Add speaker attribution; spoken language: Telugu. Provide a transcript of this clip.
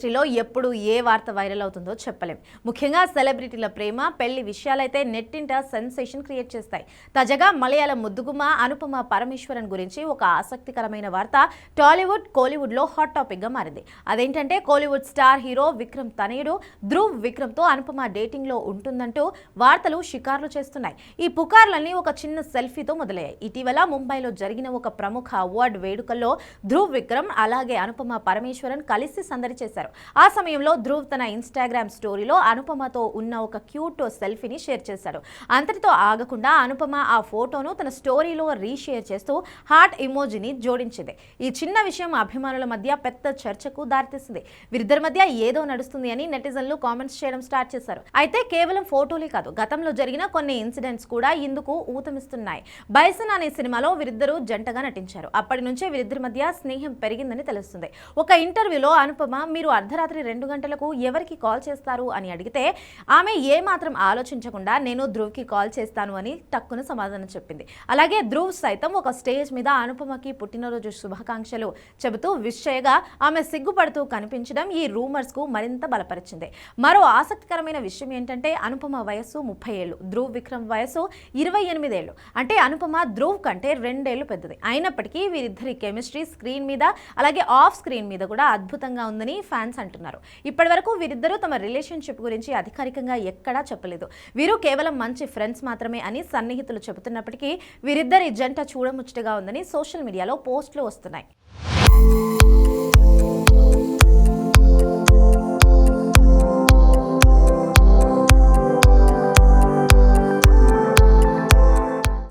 Speaker 1: ఇండస్ట్రీలో ఎప్పుడు ఏ వార్త వైరల్ అవుతుందో చెప్పలేం. ముఖ్యంగా సెలబ్రిటీల ప్రేమ, పెళ్లి విషయాలైతే నెట్టింట సెన్సేషన్ క్రియేట్ చేస్తాయి. తాజాగా మలయాళం ముద్దుగుమ్మ అనుపమ పరమేశ్వరన్ గురించి ఒక ఆసక్తికరమైన వార్త టాలీవుడ్, కోలీవుడ్ లో హాట్ టాపిక్ గా మారింది. అదేంటంటే కోలీవుడ్ స్టార్ హీరో విక్రమ్ తనయుడు ధ్రువ్ విక్రమ్ తో అనుపమ డేటింగ్ లో ఉంటుందంటూ వార్తలు షికార్లు చేస్తున్నాయి. ఈ పుకార్లన్నీ ఒక చిన్న సెల్ఫీతో మొదలయ్యాయి. ఇటీవల ముంబైలో జరిగిన ఒక ప్రముఖ అవార్డు వేడుకల్లో ధ్రువ్ విక్రమ్ అలాగే అనుపమ పరమేశ్వరన్ కలిసి సందడి చేశారు. ఆ సమయంలో ధ్రువ్ తన ఇన్స్టాగ్రామ్ స్టోరీలో అనుపమతో ఉన్న ఒక క్యూట్ సెల్ఫీని షేర్ చేశాడు. అంతటితో ఆగకుండా అనుపమ ఆ ఫోటోను తన స్టోరీలో రీషేర్ చేస్తూ హార్ట్ ఇమోజీని జోడించింది. ఈ చిన్న విషయం అభిమానుల మధ్య పెద్ద చర్చకు దారితీసింది. వీరిద్దరి మధ్య ఏదో నడుస్తుంది అని నెటిజన్లు కామెంట్స్ చేయడం స్టార్ట్ చేశారు. అయితే కేవలం ఫోటోలే కాదు, గతంలో జరిగిన కొన్ని ఇన్సిడెంట్స్ కూడా ఇందుకు ఊతమిస్తున్నాయి. బైసన్ అనే సినిమాలో వీరిద్దరూ జంటగా నటించారు. అప్పటి నుంచే వీరిద్దరి మధ్య స్నేహం పెరిగిందని తెలుస్తుంది. ఒక ఇంటర్వ్యూలో అనుపమ, మీరు అర్ధరాత్రి 2 గంటలకు ఎవరికి కాల్ చేస్తారు అని అడిగితే ఆమె ఏమాత్రం ఆలోచించకుండా నేను ధ్రువ్కి కాల్ చేస్తాను అని టక్కున సమాధానం చెప్పింది. అలాగే ధ్రువ్ సైతం ఒక స్టేజ్ మీద అనుపమకి పుట్టినరోజు శుభాకాంక్షలు చెబుతూ విష్ చేయగా ఆమె సిగ్గుపడుతూ కనిపించడం ఈ రూమర్స్ కు మరింత బలపరిచింది. మరో ఆసక్తికరమైన విషయం ఏంటంటే అనుపమ వయస్సు 30 ఏళ్లు, ధ్రువ్ విక్రమ్ వయస్సు 28 ఏళ్లు. అంటే అనుపమ ధ్రువ్ కంటే 2 ఏళ్లు పెద్దది. అయినప్పటికీ వీరిద్దరి కెమిస్ట్రీ స్క్రీన్ మీద అలాగే ఆఫ్ స్క్రీన్ మీద కూడా అద్భుతంగా ఉందని ఫ్యాన్స్ అంటున్నారు. ఇప్పటి వరకు వీరిద్దరూ తమ రిలేషన్షిప్ గురించి అధికారికంగా ఎక్కడా చెప్పలేదు. వీరు కేవలం మంచి ఫ్రెండ్స్ మాత్రమే అని సన్నిహితులు చెబుతున్నప్పటికీ వీరిద్దరి జంట చూడముచ్చటగా ఉందని సోషల్ మీడియాలో పోస్టులు వస్తున్నాయి.